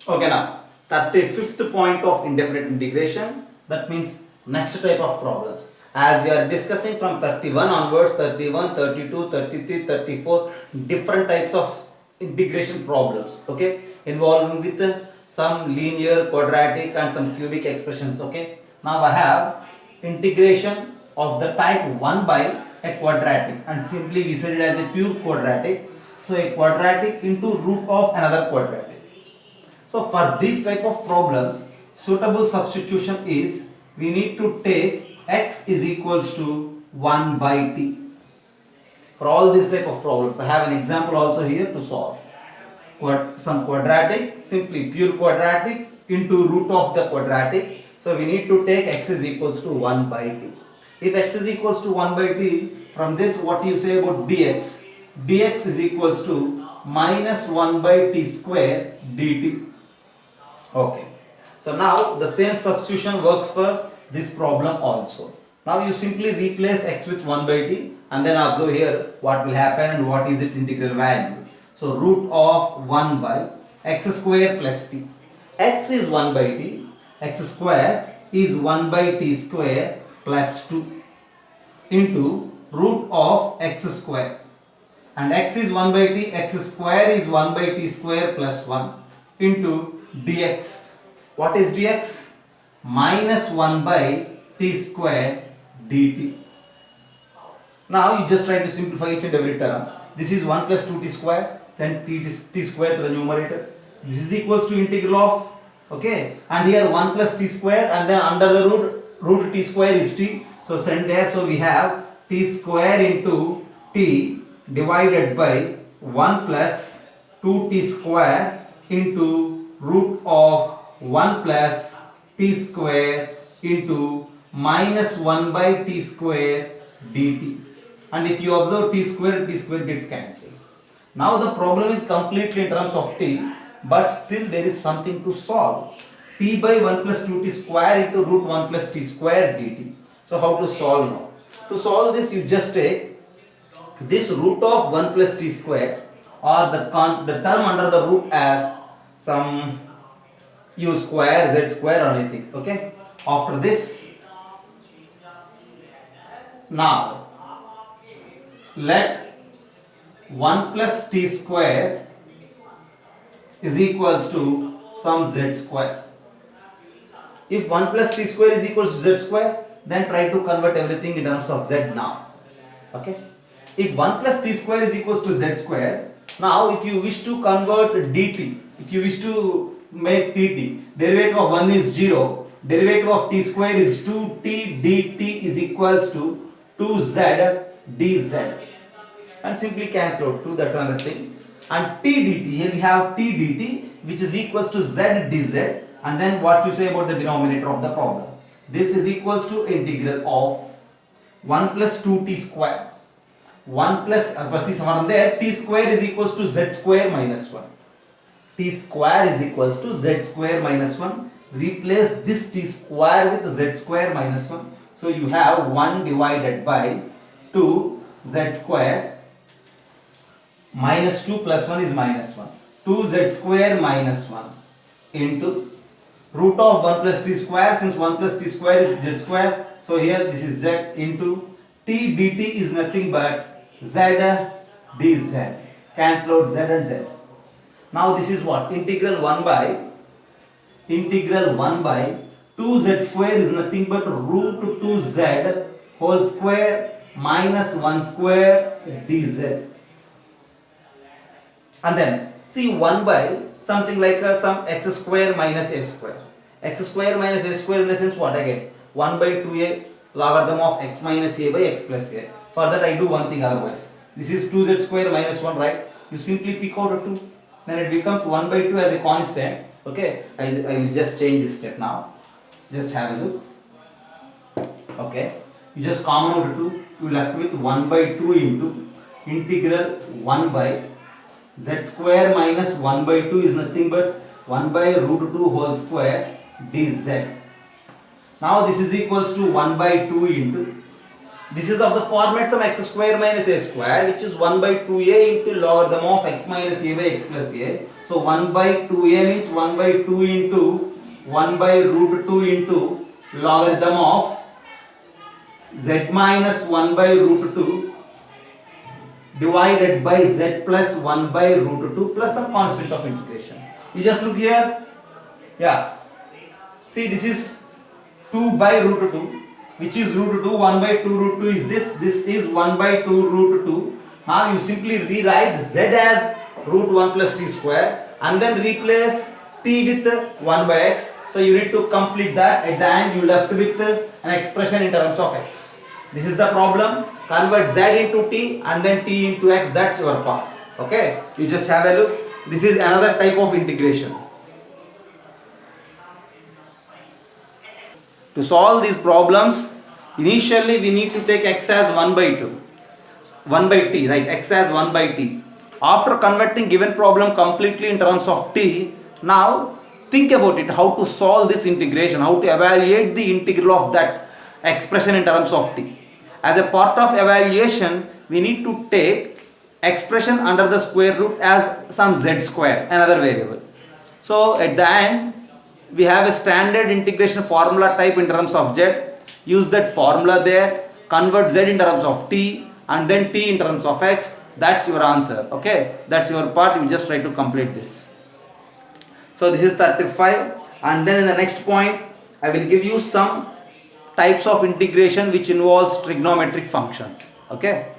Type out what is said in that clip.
Okay, now 35th point of indefinite integration, that means next type of problems. As we are discussing from 31 onwards, 31, 32, 33, 34, different types of integration problems, okay, involving with some linear, quadratic and some cubic expressions, okay. Now I have integration of the type 1 by a quadratic, and simply we said it as a pure quadratic. So a quadratic into root of another quadratic. So for these type of problems, suitable substitution is we need to take x is equals to 1 by t. For all these type of problems, I have an example also here to solve. Some quadratic, simply pure quadratic into root of the quadratic. So we need to take x is equals to 1 by t. If x is equals to 1 by t, from this what you say about dx? Dx is equals to minus 1 by t square dt. Okay. So now the same substitution works for this problem also. Now you simply replace x with 1 by t and then observe here what will happen and what is its integral value. So root of 1 by x square plus t. X is 1 by t, x square is 1 by t square plus 2 into root of x square. And x is 1 by t, x square is 1 by t square plus 1 into dx. What is dx? Minus 1 by t square dt. Now you just try to simplify each and every term. This is 1 plus 2t square, send t square to the numerator. This is equals to integral of, okay, and here 1 plus t square and then under the root t square is t. So send there, so we have t square into t divided by 1 plus 2t square into root of 1 plus t square into minus 1 by t square dt. And if you observe t square gets cancelled. Now the problem is completely in terms of t, but still there is something to solve. T by 1 plus 2t square into root 1 plus t square dt. So how to solve now? To solve this, you just take this root of 1 plus t square or the term under the root as some u square, z square or anything, okay. After this, now let 1 plus t square is equals to some z square. If 1 plus t square is equals to z square, then try to convert everything in terms of z now, okay. If 1 plus t square is equals to z square, now if you wish to convert dt, if you wish to make dt, derivative of 1 is 0, derivative of t square is 2t dt is equals to 2z dz, and simply cancel out 2, that's another thing. And t dt, here we have t dt which is equals to z dz, and then what you say about the denominator of the problem. This is equals to integral of 1 plus 2t square. 1 plus, see someone there, t square is equals to z square minus 1. T square is equals to z square minus 1. Replace this t square with z square minus 1. So you have 1 divided by 2 z square minus 2 plus 1 is minus 1. 2z square minus 1 into root of 1 plus t square, since 1 plus t square is z square. So here this is z into t dt is nothing but z dz. Cancel out z and z. Now this is what? Integral 1 by 2z square is nothing but root 2z whole square minus 1 square dz. And then see 1 by something like some x square minus a square. X square minus a square in the sense what again? 1 by 2a logarithm of x minus a by x plus a. For that I do one thing otherwise. This is 2z square minus 1, right? You simply pick out a 2. Then it becomes 1 by 2 as a constant. Okay, I will just change this step now. Just have a look. Okay, you just common out 2. You left with 1 by 2 into integral 1 by z square minus 1 by 2 is nothing but 1 by root 2 whole square dz. Now this is equals to 1 by 2 into This is of the format of x square minus a square, which is 1 by 2a into logarithm of x minus a by x plus a. So 1 by 2a means 1 by 2 into 1 by root 2 into logarithm of z minus 1 by root 2 divided by z plus 1 by root 2 plus some constant of integration. You just look here. Yeah. See, this is 2 by root 2, which is root 2. 1 by 2 root 2 is this. This is 1 by 2 root 2. Now you simply rewrite z as root 1 plus t square and then replace t with 1 by x. So you need to complete that. At the end you left with an expression in terms of x. This is the problem. Convert z into t and then t into x. That's your part. Okay. You just have a look. This is another type of integration. To solve these problems, initially we need to take x as 1 by 2. 1 by t, right? X as 1 by t. After converting given problem completely in terms of t, now think about it, how to solve this integration, how to evaluate the integral of that expression in terms of t. As a part of evaluation, we need to take expression under the square root as some z square, another variable. So at the end, we have a standard integration formula type in terms of z. Use that formula there, convert z in terms of t and then t in terms of x. That's your answer. Okay, that's your part. You just try to complete this. So this is 35, and then in the next point I will give you some types of integration which involves trigonometric functions. Okay.